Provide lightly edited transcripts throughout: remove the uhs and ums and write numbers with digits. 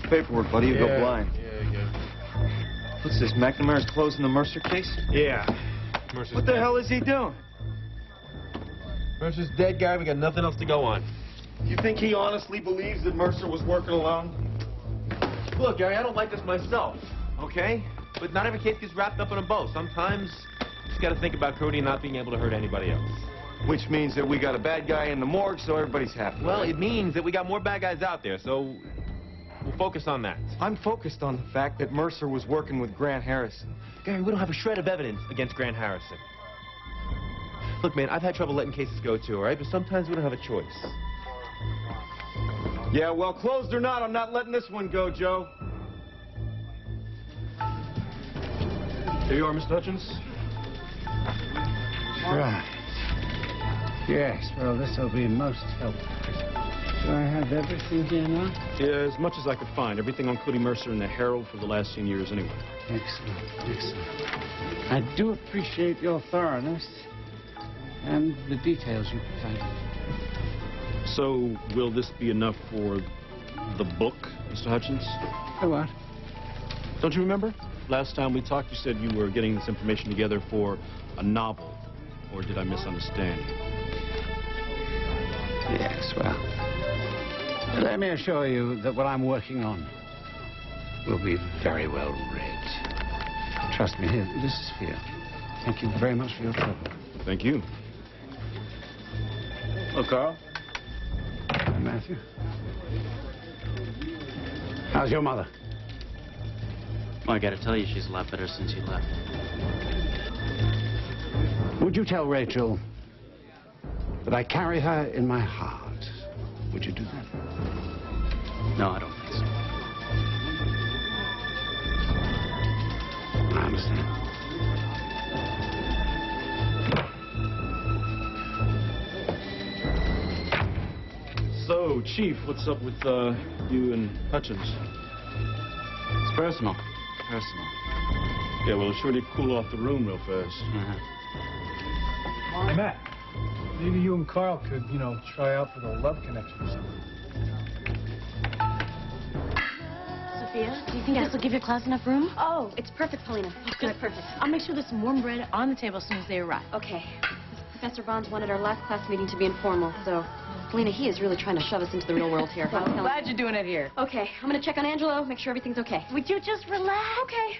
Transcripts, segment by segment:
paperwork, buddy. You go blind. Yeah. What's this, McNamara's closing the Mercer case? Yeah. Mercer's What the dead. hell is he doing? Mercer's dead, Gary. We got nothing else to go on. You think he honestly believes that Mercer was working alone? Look, Gary, I don't like this myself. Okay. But not every case gets wrapped up in a bow. Sometimes you just got to think about Cody not being able to hurt anybody else. Which means that we got a bad guy in the morgue, so everybody's happy. Well, it means that we got more bad guys out there, so we'll focus on that. I'm focused on the fact that Mercer was working with Grant Harrison. Gary, we don't have a shred of evidence against Grant Harrison. Look, man, I've had trouble letting cases go too, all right? But sometimes we don't have a choice. Yeah, well, closed or not, I'm not letting this one go, Joe. Here you are, Mr. Hutchins. Right. Yes, well, this will be most helpful. Do I have everything here now? Yeah, as much as I could find. Everything on Cody Mercer and the Herald for the last 10 years anyway. Excellent, excellent. I do appreciate your thoroughness and the details you provided. So, will this be enough for the book, Mr. Hutchins? For what? Don't you remember? Last time we talked, you said you were getting this information together for a novel. Or did I misunderstand you? Yes, well, let me assure you that what I'm working on will be very well read. Trust me, here, this is for you. Thank you very much for your trouble. Thank you. Oh, Carl. Hi, Matthew. How's your mother? Well, I gotta tell you, she's a lot better since you left. Would you tell Rachel that I carry her in my heart? Would you do that? No, I don't think so. I understand. So, Chief, what's up with you and Hutchins? It's personal. Personal. Yeah, well, it's sure did cool off the room real fast. Hey, Matt, maybe you and Carl could, you know, try out for the love connection or something. Sophia, do you think this will give your class enough room? Oh, it's perfect, Paulina. It's just perfect. I'll make sure there's some warm bread on the table as soon as they arrive. Okay. Professor Bonds wanted our last class meeting to be informal, so... Paulina, he is really trying to shove us into the real world here. I'm glad you're doing it here. Okay, I'm gonna check on Angelo, make sure everything's okay. Would you just relax? Okay.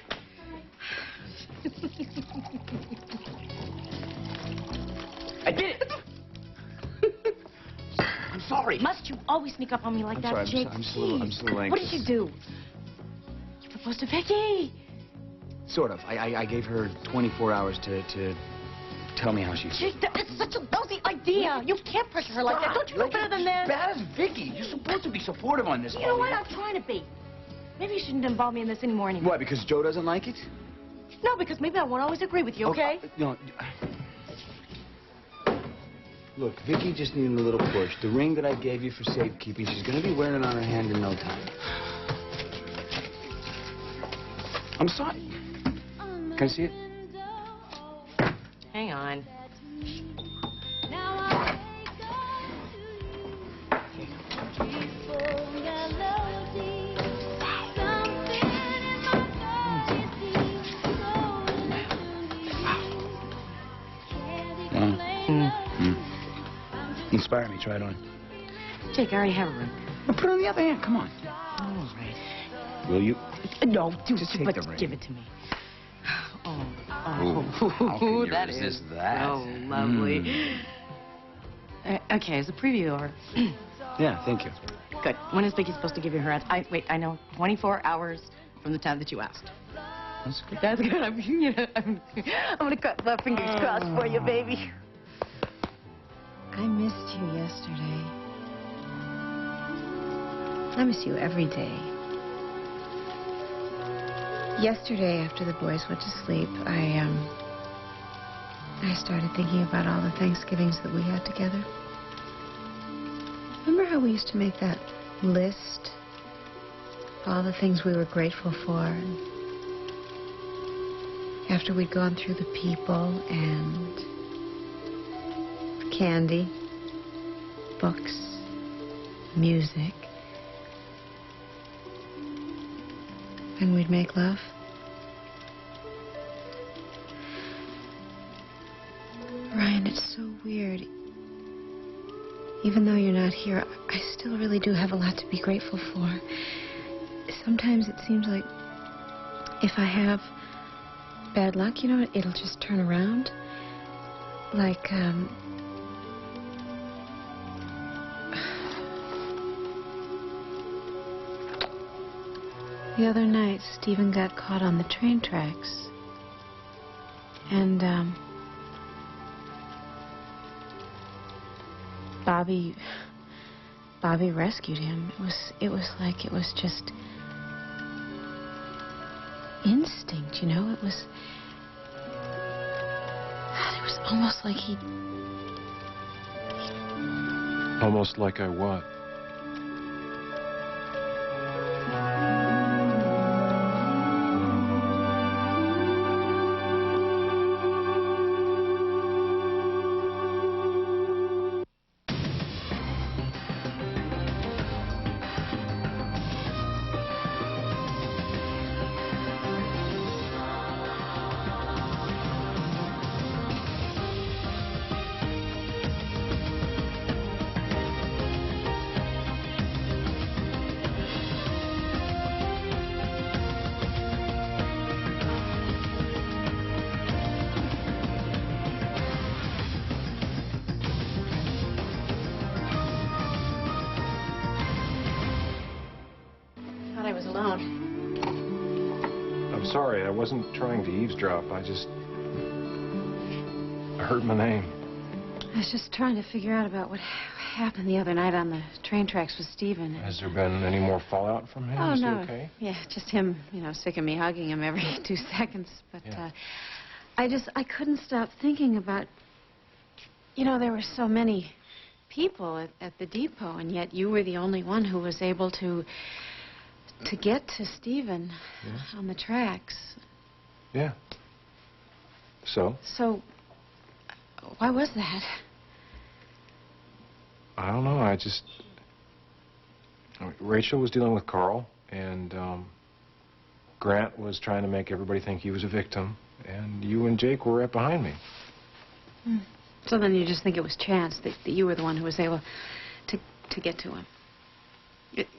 I did it! I'm sorry. Must you always sneak up on me like that, Jake? I'm just a little anxious. What did you do? You proposed to Vicky. Sort of. I gave her 24 hours to tell me how she feels. Jake, that is such a lousy idea. You can't pressure her like that. Don't you know better than this? Bad as Vicky. You're supposed to be supportive on this. You know what? I'm trying to be. Maybe you shouldn't involve me in this anymore. Why, because Joe doesn't like it? No, because maybe I won't always agree with you, okay? No. Look, Vicky just needed a little push. The ring that I gave you for safekeeping, she's going to be wearing it on her hand in no time. I'm sorry. Can I see it? Hang on. Inspire me. Try it on. Jake, I already have a ring. Well, put it on the other hand. Come on. All right. Will you? No, dude, Just take but the ring. give it to me. Ooh, how can you that resist is that? so lovely. Okay, is the preview over? Yeah, thank you. Good. When is Vicky supposed to give you her answer? Wait, I know. 24 hours from the time that you asked. That's good. That's good. I'm gonna cut my fingers crossed for you, baby. I missed you yesterday. I miss you every day. Yesterday, after the boys went to sleep, I started thinking about all the Thanksgivings that we had together. Remember how we used to make that list of all the things we were grateful for? After we'd gone through the people and candy, books, music. and we'd make love. Ryan, it's so weird. Even though you're not here, I still really do have a lot to be grateful for. Sometimes it seems like if I have bad luck, you know, it'll just turn around. Like, the other night, Stephen got caught on the train tracks. And, Bobby rescued him. It was like it was just instinct, you know? It was almost like he... Almost like I what? I was alone. I'm sorry, I wasn't trying to eavesdrop. I heard my name. I was just trying to figure out about what happened the other night on the train tracks with Stephen. Has there been any more fallout from him? Oh, Is he no. okay? Yeah, just him, you know, sick of me hugging him every 2 seconds. But, Yeah. I couldn't stop thinking about, you know, there were so many people at the depot, and yet you were the only one who was able to get to Stephen on the tracks. Yeah. So? So, why was that? I don't know. Rachel was dealing with Carl, and Grant was trying to make everybody think he was a victim, and you and Jake were right behind me. So then you just think it was chance that you were the one who was able to get to him.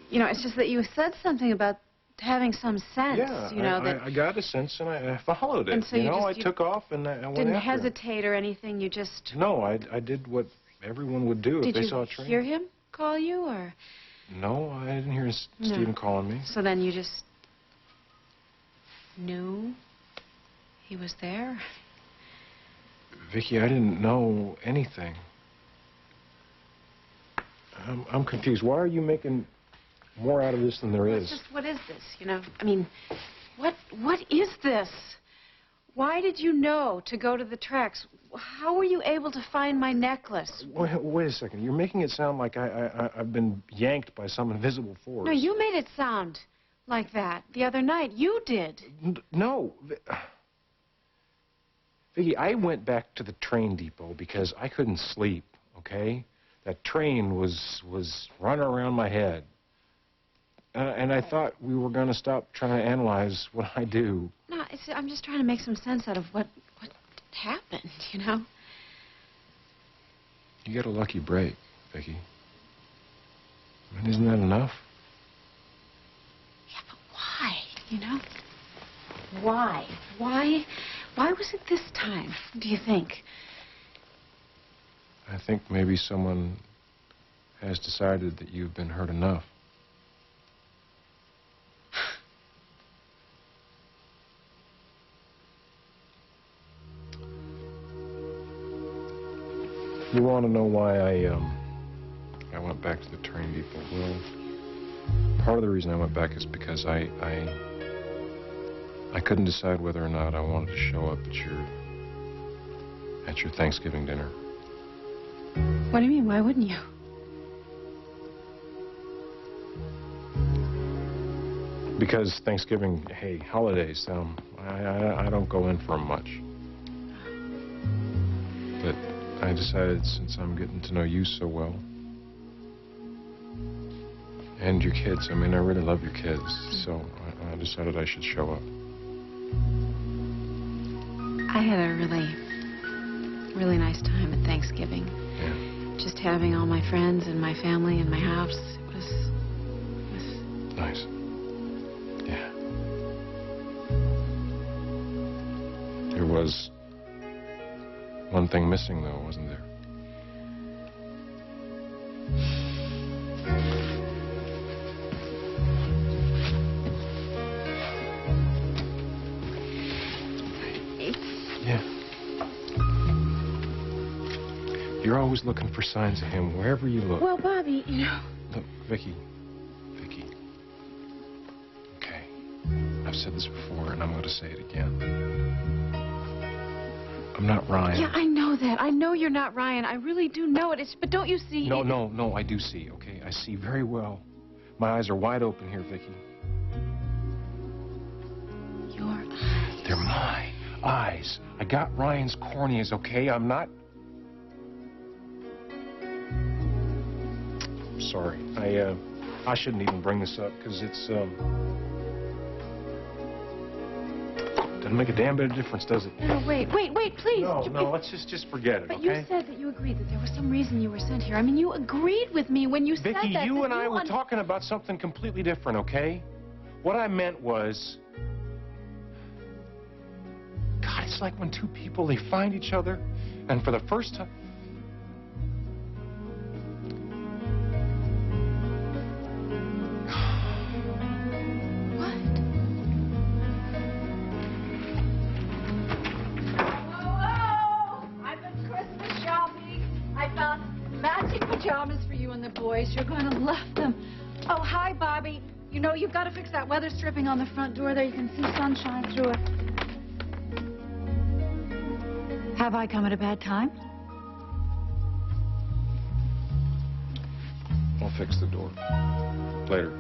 You know, it's just that you said something about having some sense, Yeah, you know, I got a sense, and I followed it. And so you you know, just- I took off, and I went didn't after him. hesitate or anything, you just... No, I did what everyone would do if Did they you saw a train. hear him call you, or... No, I didn't hear No. Stephen calling me. So then you just knew he was there? Vicky, I didn't know anything. I'm confused. Why are you making more out of this than there Well, is? it's just, what is this, you know? I mean, what is this? Why did you know to go to the tracks? How were you able to find my necklace? Wait a second. You're making it sound like I've been yanked by some invisible force. No, you made it sound like that the other night. You did. No. Vicky, I went back to the train depot because I couldn't sleep, okay? That train was running around my head. And I thought we were going to stop trying to analyze what I do. No, I'm just trying to make some sense out of what happened, you know? You got a lucky break, Vicky. I mean, isn't that enough? Yeah, but why, you know? Why? Why was it this time, do you think? I think maybe someone has decided that you've been hurt enough. You want to know why I went back to the train depot? Well, part of the reason I went back is because I couldn't decide whether or not I wanted to show up at your Thanksgiving dinner. What do you mean, why wouldn't you? Because Thanksgiving, hey, holidays, I don't go in for 'em much. But I decided, since I'm getting to know you so well, And your kids. I mean, I really love your kids, so I decided I should show up. I had a really nice time at Thanksgiving. Yeah. Just having all my friends and my family in my house. It was Nice. Yeah. There was one thing missing, though, wasn't there? Yeah. You're always looking for signs of him wherever you look. Well, Bobby, you know... Look, Vicky. Okay. I've said this before, and I'm going to say it again. I'm not Ryan. Yeah, I know that. I know you're not Ryan. I really do know it. But don't you see... No, I do see, okay? I see very well. My eyes are wide open here, Vicky. Your eyes. They're my eyes. I got Ryan's corneas, okay? I'm not... I'm sorry. I shouldn't even bring this up, because it's, doesn't make a damn bit of difference, does it? No, wait, please. No, let's just forget it, But okay? you said that you agreed that there was some reason you were sent here. I mean, you agreed with me when you said Vicky, that. you that and I were talking about something completely different, okay? What I meant was... God, it's like when two people, they find each other, and for the first time... Pajamas for you and the boys. You're going to love them. Oh, hi, Bobby. You know, you've got to fix that weather stripping on the front door there. You can see sunshine through it. Have I come at a bad time? I'll fix the door. Later.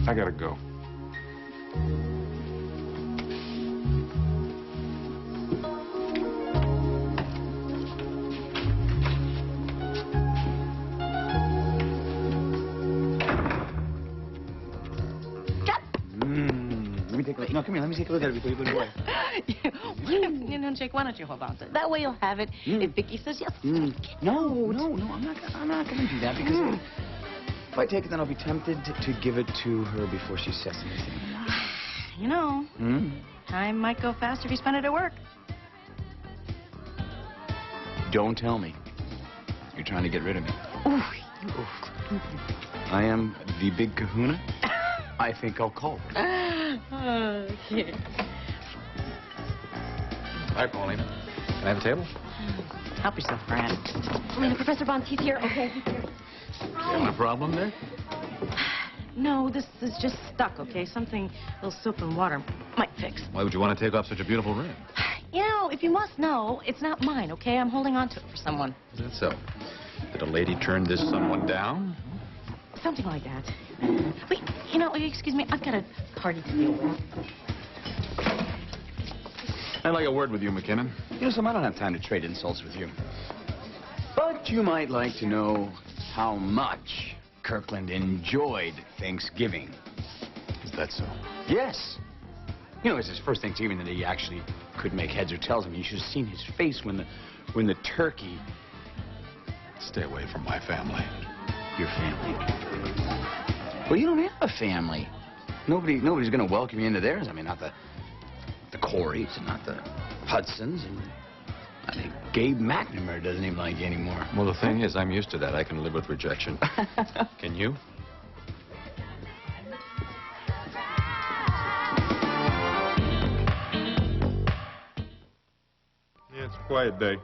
I gotta go. No, come here. Let me take a look at it before you put it away. Jake, why don't you hold on to it? That way you'll have it if Vicky says yes. No, I'm not going to do that because if I take it, then I'll be tempted to give it to her before she says anything. You know, time might go faster if you spend it at work. Don't tell me. You're trying to get rid of me. Oof. I am the big kahuna. I think I'll call her. Okay. Hi, Pauline. Can I have a table? Help yourself, Fran. Paulina, Professor Bond, he's here. Okay, he's here. Having a problem there? No, this is just stuck, okay? Something a little soap and water might fix. Why would you want to take off such a beautiful ring? You know, if you must know, it's not mine, okay? I'm holding on to it for someone. Is that so? Did a lady turn this someone down? Something like that. Wait, you know, excuse me, I've got a party to deal with. I'd like a word with you, McKinnon. You know, Sam, I don't have time to trade insults with you. But you might like to know how much Kirkland enjoyed Thanksgiving. Is that so? Yes. You know, it's his first Thanksgiving that he actually could make heads or tails of. You should have seen his face when the turkey... Stay away from my family. Your family? Well, you don't have a family. Nobody's going to welcome you into theirs. I mean, not the Coreys and not the Hudsons. And I think Gabe McNamara doesn't even like you anymore. Well, the thing is, I'm used to that. I can live with rejection. Can you? Yeah, it's a quiet day.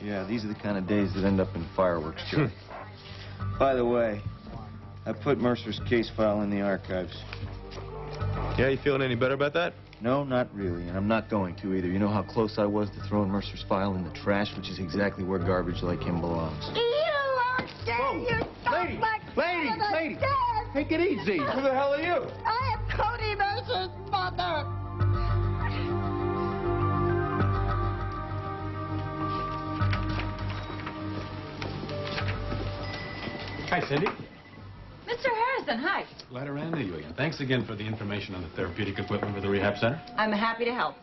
Yeah, these are the kind of days that end up in fireworks, Joe. By the way, I put Mercer's case file in the archives. Yeah, you feeling any better about that? No, not really, and I'm not going to either. You know how close I was to throwing Mercer's file in the trash, which is exactly where garbage like him belongs. Lady! Take it easy. Who the hell are you? I am Cody Mercer's mother. Hi, Cindy. Mr. Harrison, hi. Glad to run into you again. Thanks again for the information on the therapeutic equipment for the rehab center. I'm happy to help.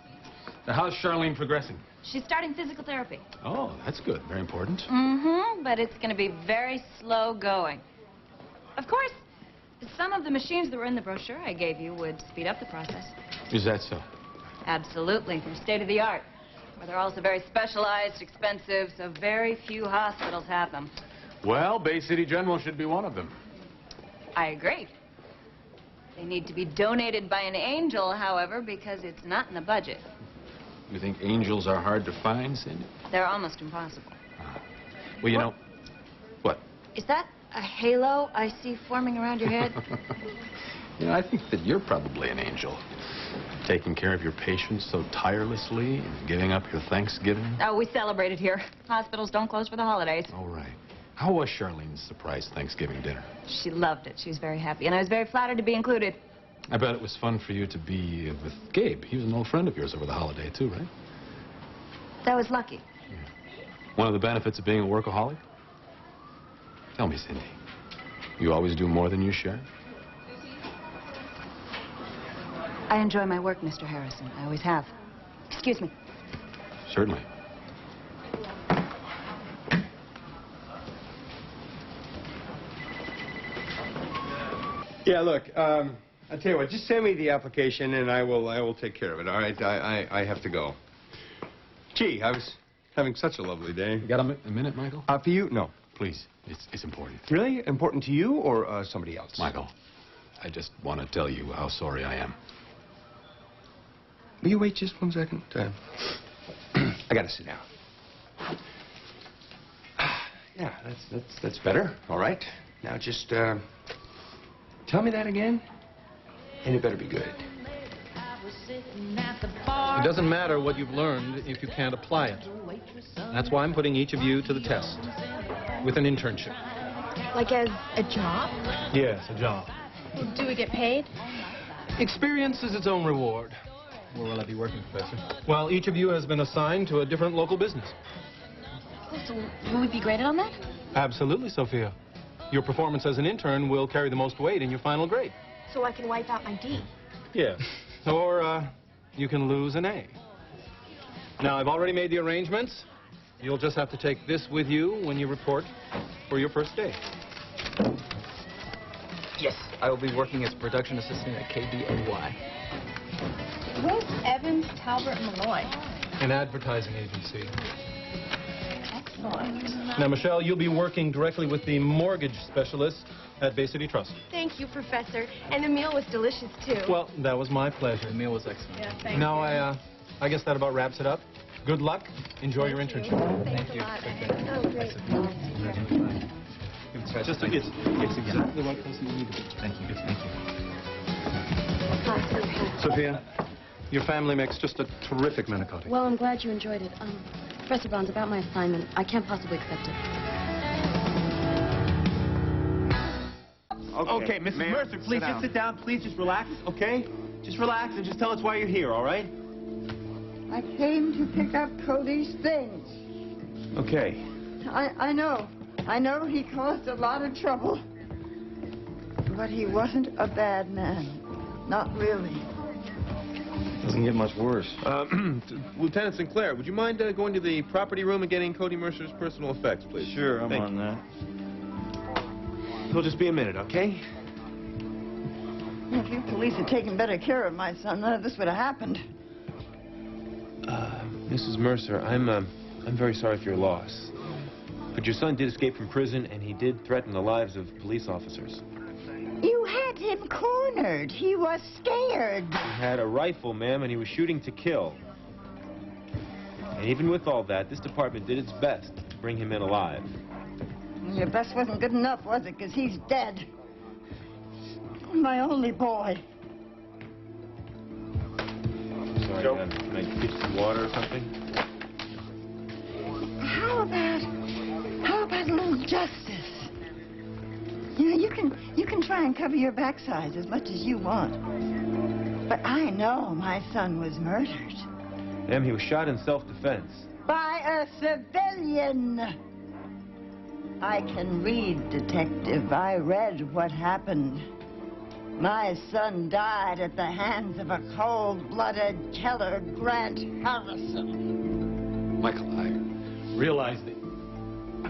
Now, how's Charlene progressing? She's starting physical therapy. Oh, that's good. Very important. Mm-hmm, but it's going to be very slow going. Of course, some of the machines that were in the brochure I gave you would speed up the process. Is that so? Absolutely. They're state-of-the-art. But they're also very specialized, expensive, so very few hospitals have them. Well, Bay City General should be one of them. I agree. They need to be donated by an angel, however, because it's not in the budget. You think angels are hard to find, Cindy? They're almost impossible. Well, you know... What? Is that a halo I see forming around your head? You know, I think that you're probably an angel. Taking care of your patients so tirelessly and giving up your Thanksgiving. Oh, we celebrated here. Hospitals don't close for the holidays. All right. How was Charlene's surprise Thanksgiving dinner? She loved it. She was very happy, and I was very flattered to be included. I bet it was fun for you to be with Gabe. He was an old friend of yours over the holiday, too, right? That was lucky. Yeah. One of the benefits of being a workaholic? Tell me, Cindy, you always do more than you share? I enjoy my work, Mr. Harrison. I always have. Excuse me. Certainly. Yeah, look, I'll tell you what, just send me the application and I will take care of it, all right? I have to go. Gee, I was having such a lovely day. You got a minute, Michael? For you? No. Please, it's important. Really? Important to you or somebody else? Michael, I just want to tell you how sorry I am. Will you wait just 1 second? I gotta sit down. Yeah, that's better. All right. Now just tell me that again, and it better be good. It doesn't matter what you've learned if you can't apply it. That's why I'm putting each of you to the test with an internship. Like as a job? Yes, a job. Do we get paid? Experience is its own reward. Where will I be working, Professor? Well, each of you has been assigned to a different local business. Oh, so will we be graded on that? Absolutely, Sophia. Your performance as an intern will carry the most weight in your final grade. So I can wipe out my D. Yeah. Or you can lose an A. Now, I've already made the arrangements. You'll just have to take this with you when you report for your first day. Yes, I will be working as production assistant at KBOY. Who's Evans, Talbert, and Malloy? An advertising agency. Excellent. Now, Michelle, you'll be working directly with the mortgage specialist at Bay City Trust. Thank you, Professor. And the meal was delicious, too. Well, that was my pleasure. The meal was excellent. Yeah, thank now, you. I guess that about wraps it up. Good luck. Enjoy your internship. Thank you. Oh, great. It's exactly the right place you need to be. Thank you. Thank you. Sophia, your family makes just a terrific manicotti. Well, I'm glad you enjoyed it. Professor Barnes, about my assignment, I can't possibly accept it. Okay, Mrs. Mercer, please just sit down. Please just relax, okay? Just relax and just tell us why you're here, all right? I came to pick up Cody's things. Okay. I know he caused a lot of trouble. But he wasn't a bad man. Not really. Doesn't get much worse. Lieutenant Sinclair, would you mind going to the property room and getting Cody Mercer's personal effects, please? Sure, I'm Thank on you. that. It'll just be a minute, okay? If you police had taken better care of my son, none of this would have happened. Mrs. Mercer, I'm very sorry for your loss. But your son did escape from prison, and he did threaten the lives of police officers. You had him cornered. He was scared. He had a rifle, ma'am, and he was shooting to kill. And even with all that, this department did its best to bring him in alive. Your best wasn't good enough, was it? Because he's dead. My only boy. Sorry, ma'am. Can I get you some water or something? How about a little justice? You know, you can try and cover your backsides as much as you want. But I know my son was murdered. Ma'am, he was shot in self-defense. By a civilian. I can read, Detective. I read what happened. My son died at the hands of a cold-blooded killer, Grant Harrison. Michael, I realize that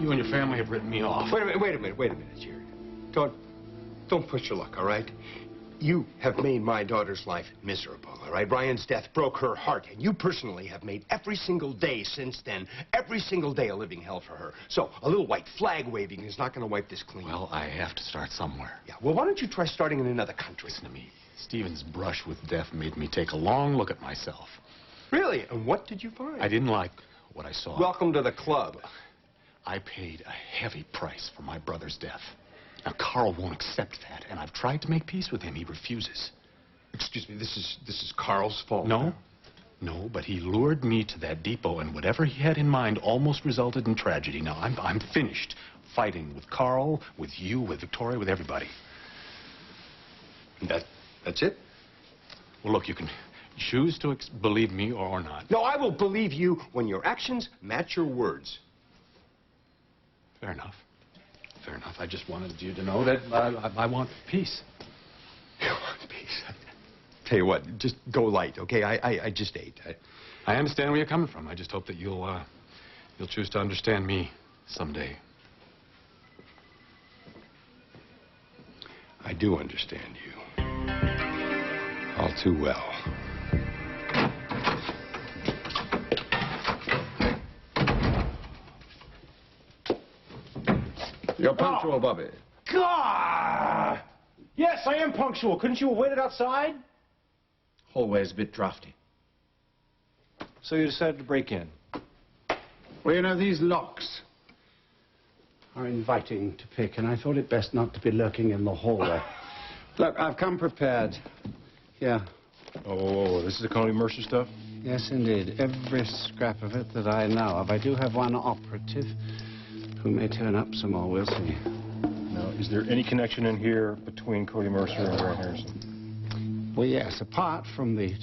you and your family have written me off. Wait a minute, Jerry. Don't push your luck, all right? You have made my daughter's life miserable, all right? Ryan's death broke her heart, and you personally have made every single day since then, every single day, a living hell for her. So a little white flag waving is not going to wipe this clean. Well, I have to start somewhere. Yeah, well, why don't you try starting in another country? Listen to me. Stephen's brush with death made me take a long look at myself. Really? And what did you find? I didn't like what I saw. Welcome to the club. I paid a heavy price for my brother's death. Now, Carl won't accept that, and I've tried to make peace with him. He refuses. Excuse me, this is Carl's fault? No. No, but he lured me to that depot, and whatever he had in mind almost resulted in tragedy. Now, I'm finished fighting with Carl, with you, with Victoria, with everybody. That's it? Well, look, you can choose to believe me or not. No, I will believe you when your actions match your words. Fair enough. Fair enough. I just wanted you to know that I want peace. You want peace? Tell you what, just go light, okay? I just ate. I understand where you're coming from. I just hope that you'll choose to understand me someday. I do understand you. All too well. You're punctual, Bobby. God! Yes, I am punctual. Couldn't you have waited outside? Hallway's a bit drafty. So you decided to break in? Well, you know, these locks are inviting to pick, and I thought it best not to be lurking in the hallway. Look, I've come prepared. Here. Oh, this is the Coney Mercer stuff? Yes, indeed. Every scrap of it that I know of. I do have one operative who may turn up some more. We'll see. Now, is there any connection in here between Cody Mercer and Grant Harrison? Well, yes. Apart from the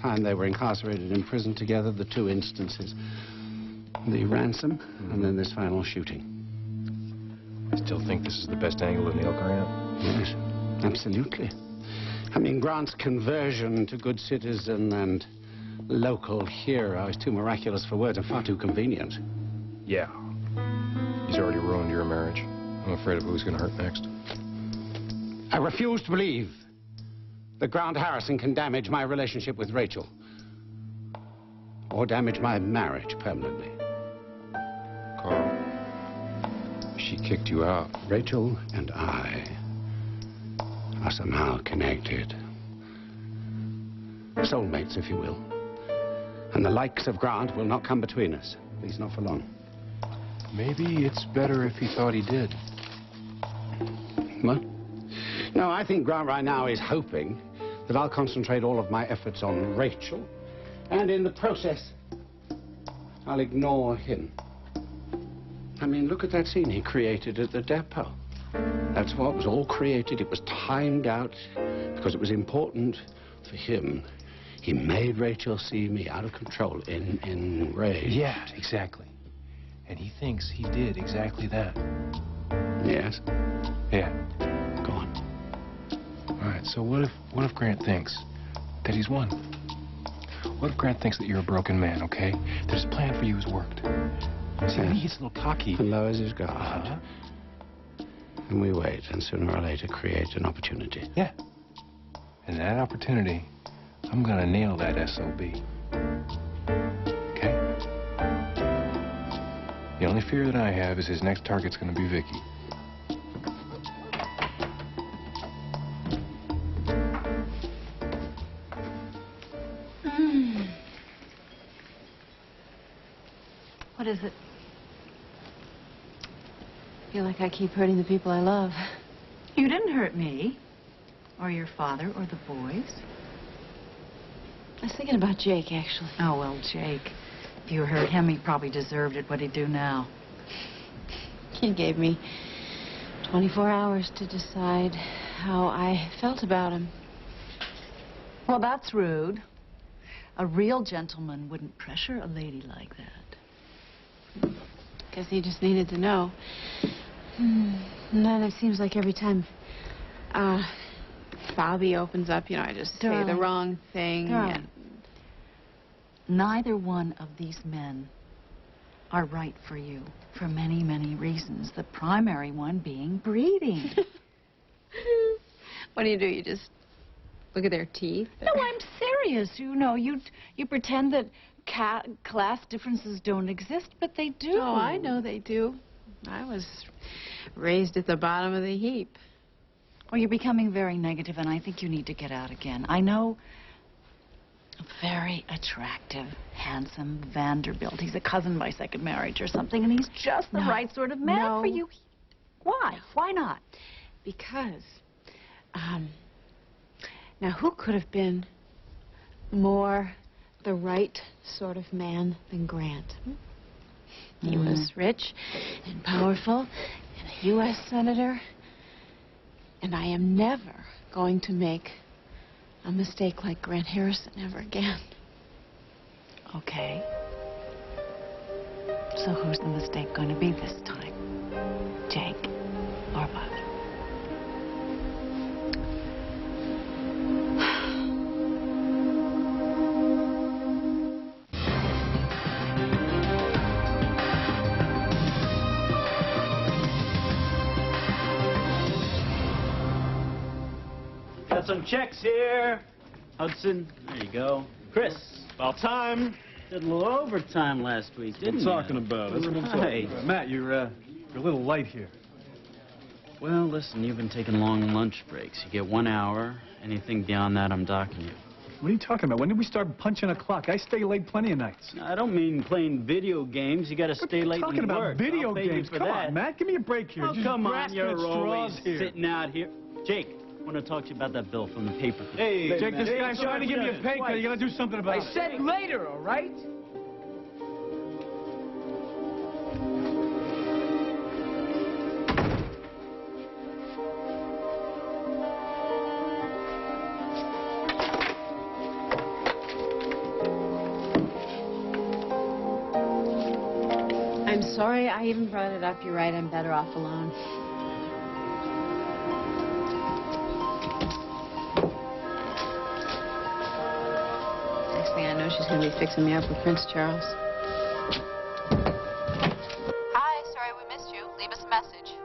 time they were incarcerated in prison together, the two instances. The ransom, and then this final shooting. I still think this is the best angle of Neil Grant? Yes, absolutely. I mean, Grant's conversion to good citizen and local hero is too miraculous for words and far too convenient. Yeah. He's already ruined your marriage. I'm afraid of who's going to hurt next. I refuse to believe that Grant Harrison can damage my relationship with Rachel. Or damage my marriage permanently. Carl, she kicked you out. Rachel and I are somehow connected. Soulmates, if you will. And the likes of Grant will not come between us. At least not for long. Maybe it's better if he thought he did. What? No, I think Grant right now is hoping that I'll concentrate all of my efforts on Rachel, and in the process, I'll ignore him. I mean, look at that scene he created at the depot. That's what was all created. It was timed out because it was important for him. He made Rachel see me out of control, enraged. Yeah, exactly. And he thinks he did exactly that. Yes? Yeah. Go on. All right, so what if Grant thinks that he's won? What if Grant thinks that you're a broken man, okay? That his plan for you has worked? See, maybe he gets a little cocky. And lowers his guard. And we wait, and sooner or later create an opportunity. Yeah. And that opportunity, I'm gonna nail that SOB. Okay? The only fear that I have is his next target's gonna be Vicky. What is it? I feel like I keep hurting the people I love. You didn't hurt me. Or your father, or the boys. I was thinking about Jake, actually. Oh, well, Jake. If you hurt him, he probably deserved it. What'd he do now? He gave me 24 hours to decide how I felt about him. Well, that's rude. A real gentleman wouldn't pressure a lady like that. Guess he just needed to know. And then it seems like every time Bobby opens up, you know, I just say the wrong thing. And... Neither one of these men are right for you for many, many reasons. The primary one being breeding. What do? You just look at their teeth? No, I'm serious. You know, you pretend that class differences don't exist, but they do. Oh, I know they do. I was raised at the bottom of the heap. Well, you're becoming very negative, and I think you need to get out again. I know a very attractive, handsome Vanderbilt. He's a cousin by second marriage or something, and he's just the right sort of man for you. Why? Why not? Because, now who could have been more the right sort of man than Grant? He was rich and powerful and a U.S. senator. And I am never going to make a mistake like Grant Harrison ever again. Okay. So who's the mistake going to be this time? Jake or Bobby? Got some checks here. Hudson, there you go. Chris, about time. Did a little overtime last week, didn't you? That's what I'm talking about. Matt, you're a little light here. Well, listen, you've been taking long lunch breaks. You get 1 hour. Anything beyond that, I'm docking you. What are you talking about? When did we start punching a clock? I stay late plenty of nights. No, I don't mean playing video games. You got to stay late talking and about work. video I'll pay games. You for Come that. on, Matt, give me a break here. Oh, Just come on, grasping you're at always straws here. sitting out here. Jake, I want to talk to you about that bill from the paper. Hey, Jake, this guy's trying to give me a pay cut. You got to do something about it. I said later, all right? I'm sorry I even brought it up. You're right. I'm better off alone. Next thing I know, she's going to be fixing me up with Prince Charles. Hi, sorry we missed you. Leave us a message.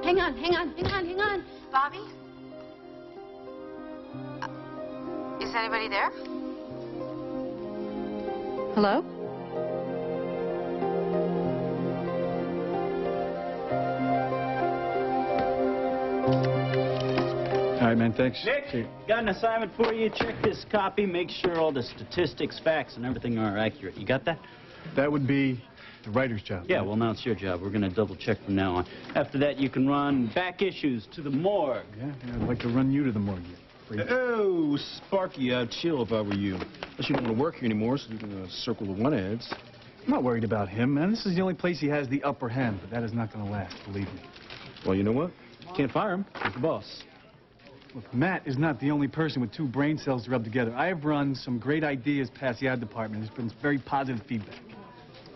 Hang on. Bobby? Is anybody there? Hello? All right, man, thanks. Nick, got an assignment for you. Check this copy. Make sure all the statistics, facts, and everything are accurate. You got that? That would be the writer's job. Yeah, well, now it's your job. We're going to double check from now on. After that, you can run back issues to the morgue. Yeah, I'd like to run you to the morgue. Oh, Sparky, I'd chill if I were you. Unless you don't want to work here anymore, so you can circle the one ads. I'm not worried about him, man. This is the only place he has the upper hand, but that is not going to last, believe me. Well, you know what? Can't fire him. He's the boss. Look, Matt is not the only person with two brain cells to rub together. I have run some great ideas past the ad department. There's been very positive feedback.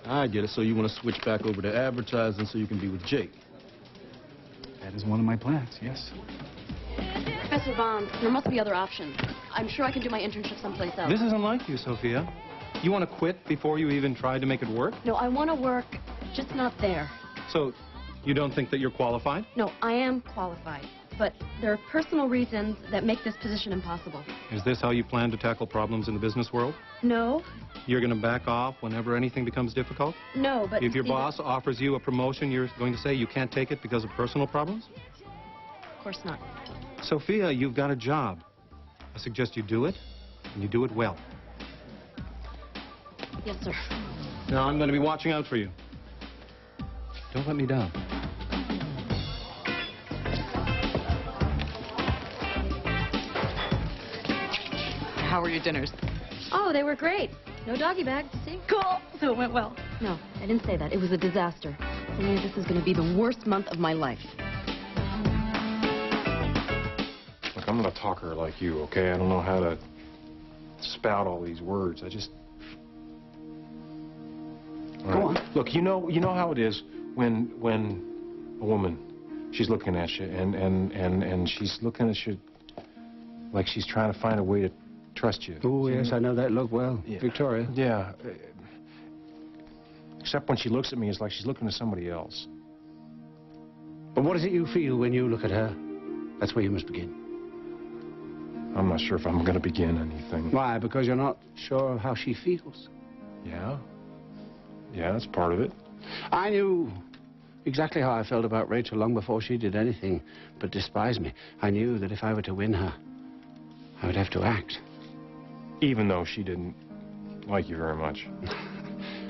I get it. So you want to switch back over to advertising so you can be with Jake? That is one of my plans, yes. Professor Bond, there must be other options. I'm sure I can do my internship someplace else. This isn't like you, Sophia. You want to quit before you even try to make it work? No, I want to work, just not there. So, you don't think that you're qualified? No, I am qualified. But there are personal reasons that make this position impossible. Is this how you plan to tackle problems in the business world? No. You're going to back off whenever anything becomes difficult? No, but... If your boss offers you a promotion, you're going to say you can't take it because of personal problems? Of course not. Sophia, you've got a job. I suggest you do it, and you do it well. Yes, sir. Now, I'm going to be watching out for you. Don't let me down. How were your dinners? Oh, they were great. No doggy bags, see? Cool. So it went well. No, I didn't say that. It was a disaster. I knew this is going to be the worst month of my life. Look, I'm not a talker like you, okay? I don't know how to spout all these words. I just... Go on. Look, you know how it is when a woman. She's looking at you, and she's looking at you like she's trying to find a way to trust you. Oh, yes, I know that look well. Yeah. Victoria. Yeah. Except when she looks at me, it's like she's looking at somebody else. But what is it you feel when you look at her? That's where you must begin. I'm not sure if I'm going to begin anything. Why? Because you're not sure of how she feels. Yeah? Yeah, that's part of it. I knew exactly how I felt about Rachel long before she did anything but despise me. I knew that if I were to win her, I would have to act. Even though she didn't like you very much.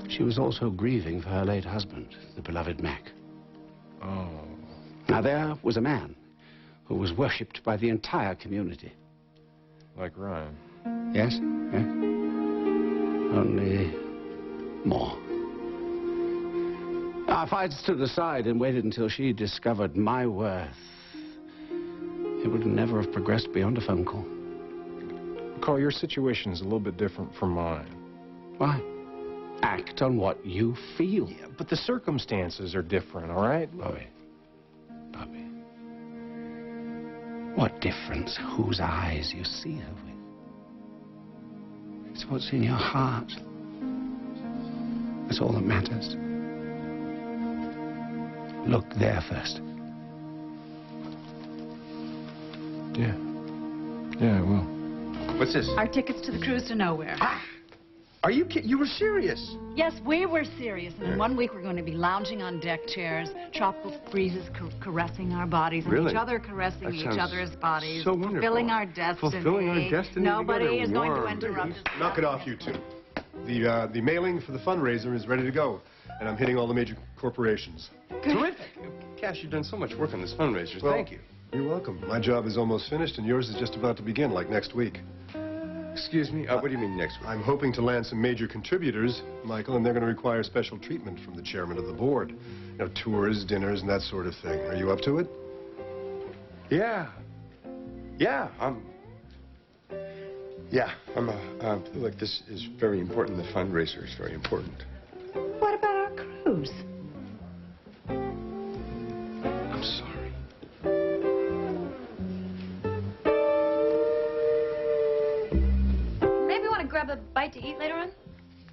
She was also grieving for her late husband, the beloved Mac. Oh. Now, there was a man who was worshipped by the entire community. Like Ryan. Yes, yes. Only more. Now, if I'd stood aside and waited until she discovered my worth, it would never have progressed beyond a phone call. Carl, your situation is a little bit different from mine. Why? Act on what you feel. Yeah, but the circumstances are different, all right? Bobby. Bobby. What difference whose eyes you see her with? It's what's in your heart. That's all that matters. Look there first. Yeah. Yeah, I will. What's this? Our tickets to the cruise to nowhere. Ah! Are you kidding? You were serious? Yes, we were serious. And in 1 week, we're going to be lounging on deck chairs, tropical breezes caressing our bodies, and Really? each other caressing each other's bodies, so wonderful. fulfilling our destiny. Fulfilling our destiny Nobody together. is going to Warm. interrupt us. Knock it off, you two. The mailing for the fundraiser is ready to go, and I'm hitting all the major corporations. Terrific. Cash, you've done so much work on this fundraiser. Well, Thank you. You're welcome. My job is almost finished, and yours is just about to begin, like next week. Excuse me? What do you mean next week? I'm hoping to land some major contributors, Michael, and they're going to require special treatment from the chairman of the board. You know, tours, dinners, and that sort of thing. Are you up to it? Yeah. Yeah, look, this is very important. The fundraiser is very important. What about our cruise? I'm sorry. Grab a bite to eat later on?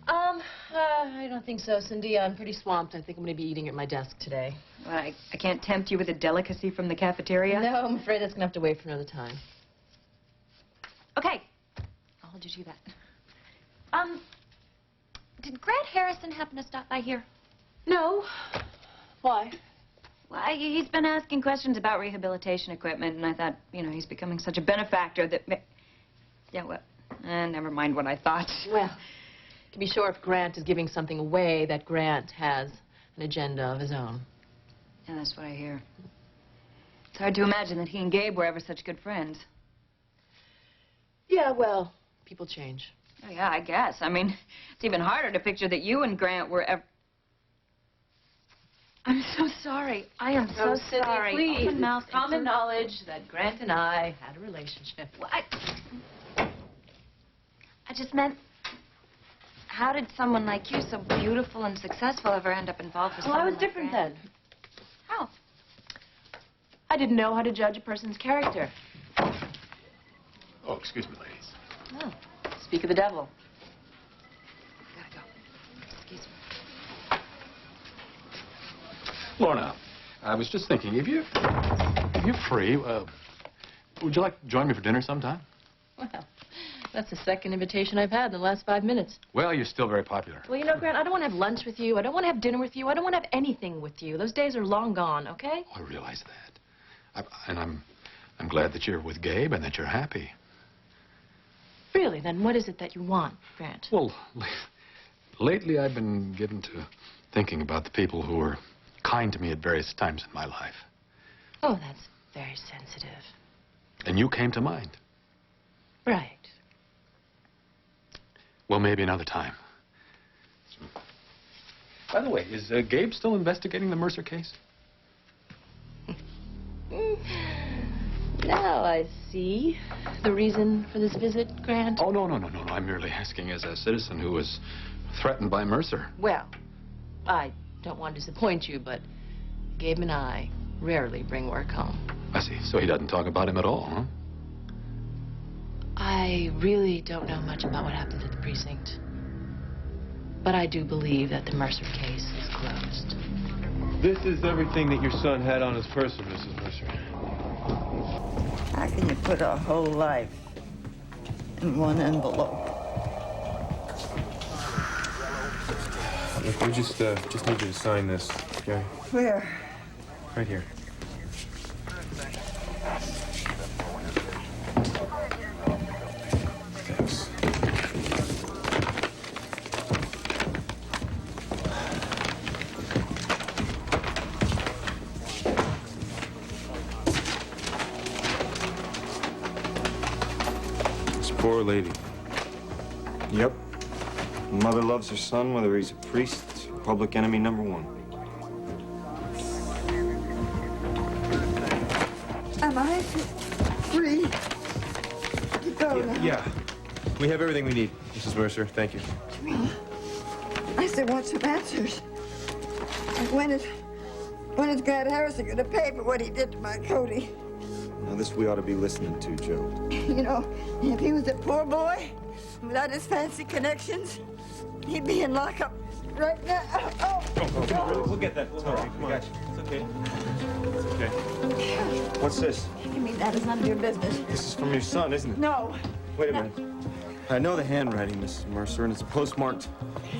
I don't think so, Cindy. I'm pretty swamped. I think I'm going to be eating at my desk today. Well, I can't tempt you with a delicacy from the cafeteria? No, I'm afraid that's going to have to wait for another time. Okay. I'll hold you to that. Did Grant Harrison happen to stop by here? No. Why? Well, he's been asking questions about rehabilitation equipment, and I thought, you know, he's becoming such a benefactor that... Yeah, well... never mind what I thought. Well, to be sure, if Grant is giving something away, that Grant has an agenda of his own. Yeah, that's what I hear. It's hard to imagine that he and Gabe were ever such good friends. Yeah, well, people change. Oh, yeah, I guess. I mean, it's even harder to picture that you and Grant were ever... I'm so sorry. I am so Cindy, sorry. Please, Open mouth. it's common knowledge that Grant and I had a relationship. Well, I just meant, how did someone like you, so beautiful and successful, ever end up involved with Well, someone I was like different Grant? then. How? I didn't know how to judge a person's character. Oh, excuse me, ladies. Oh, speak of the devil. Gotta go. Excuse me. Lorna, I was just thinking, if you're free, would you like to join me for dinner sometime? Well, that's the second invitation I've had in the last 5 minutes. Well, you're still very popular. Well, you know, Grant, I don't want to have lunch with you. I don't want to have dinner with you. I don't want to have anything with you. Those days are long gone, okay? I realize that. I'm glad that you're with Gabe and that you're happy. Really? Then what is it that you want, Grant? Well, lately I've been given to thinking about the people who were kind to me at various times in my life. Oh, that's very sensitive. And you came to mind. Right. Well, maybe another time. By the way, is Gabe still investigating the Mercer case? Now I see the reason for this visit, Grant. Oh, no. I'm merely asking as a citizen who was threatened by Mercer. Well, I don't want to disappoint you, but Gabe and I rarely bring work home. I see. So he doesn't talk about him at all, huh? I really don't know much about what happened at the precinct. But I do believe that the Mercer case is closed. This is everything that your son had on his person, Mrs. Mercer. How can you put a whole life in one envelope? Look, we just need you to sign this, okay? Where? Right here. Thanks. This poor lady. Yep. Mother loves her son, whether he's a priest, public enemy number one. Am I free to go now? Yeah. We have everything we need, Mrs. Mercer. Thank you. Well, I still want some answers. Like when is Grant Harrison going to pay for what he did to my Cody? Now, this we ought to be listening to, Joe. You know, if he was a poor boy without his fancy connections, he'd be in lockup right now. Oh, We'll get that. It's all right. Come on. It's okay. It's okay. What's this? You mean that is none of your business? This is from your son, isn't it? No. Wait a minute. I know the handwriting, Mrs. Mercer, and it's postmarked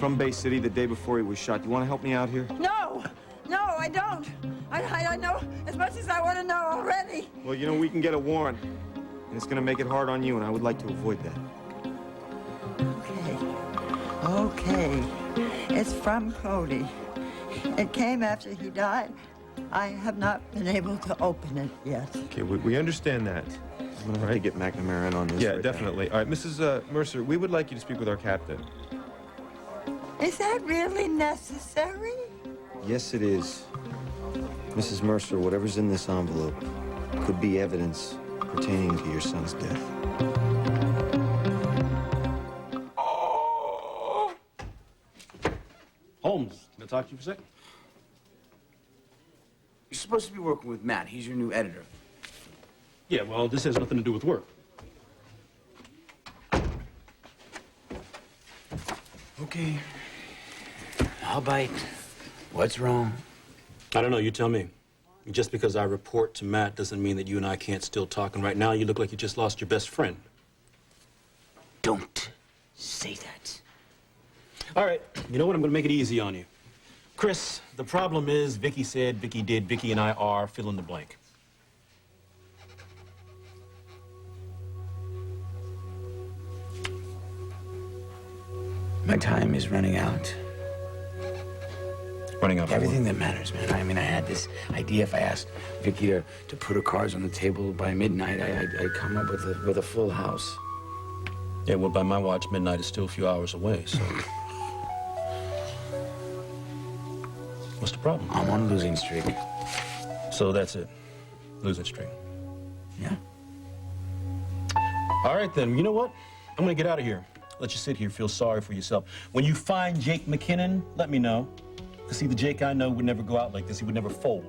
from Bay City the day before he was shot. You want to help me out here? No, I don't. I know as much as I want to know already. Well, you know, we can get a warrant, and it's going to make it hard on you, and I would like to avoid that. Okay. It's from Cody. It came after he died. I have not been able to open it yet. Okay, we understand that. I'm going to try to get McNamara in on this. Yeah, right definitely. All right, Mrs. Mercer, we would like you to speak with our captain. Is that really necessary? now. Yes, it is. Mrs. Mercer, whatever's in this envelope could be evidence pertaining to your son's death. Holmes, can I talk to you for a second? You're supposed to be working with Matt. He's your new editor. Yeah, well, this has nothing to do with work. Okay. I'll bite. What's wrong? I don't know. You tell me. Just because I report to Matt doesn't mean that you and I can't still talk. And right now, you look like you just lost your best friend. Don't say that. All right. You know what? I'm going to make it easy on you. Chris, the problem is Vicky said, Vicky did, Vicky and I are fill in the blank. My time is running out. Running out. Everything that matters, man. I mean, I had this idea. If I asked Vicky to put her cards on the table by midnight, I'd come up with a full house. Yeah, well, by my watch, midnight is still a few hours away, so... What's the problem? I'm on a losing streak. So that's it. Losing streak. Yeah. All right, then. You know what? I'm going to get out of here. Let you sit here, feel sorry for yourself. When you find Jake McKinnon, let me know. Because, see, the Jake I know would never go out like this. He would never fold.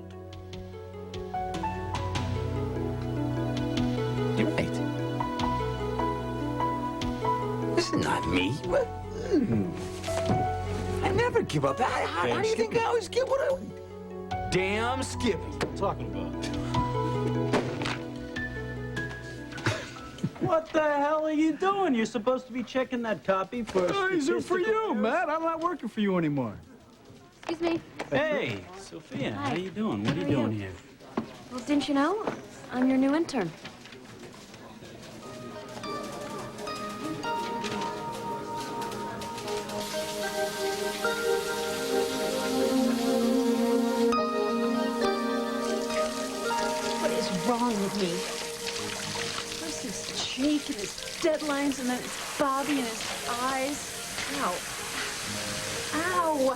You're right. This is not me. What? I never give up. How do you think I always get what I want? Damn Skippy. What are you talking about? What the hell are you doing? You're supposed to be checking that copy for These are for you, Matt. I'm not working for you anymore. Excuse me. Hey, Sophia, how you doing? What are you doing here? Well, didn't you know? I'm your new intern. What is wrong with me? First this Jake and his deadlines, and then it's Bobby and his eyes. Ow. Ow!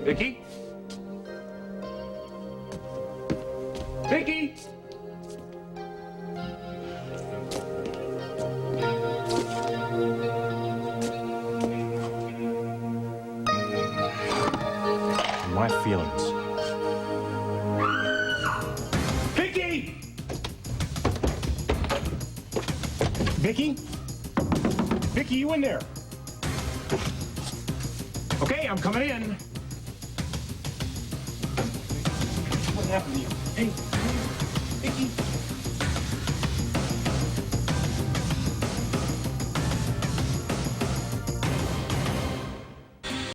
Vicky? Vicky? feelings. Vicky! Vicky? Vicky, you in there? Okay, I'm coming in. What happened to you? Hey.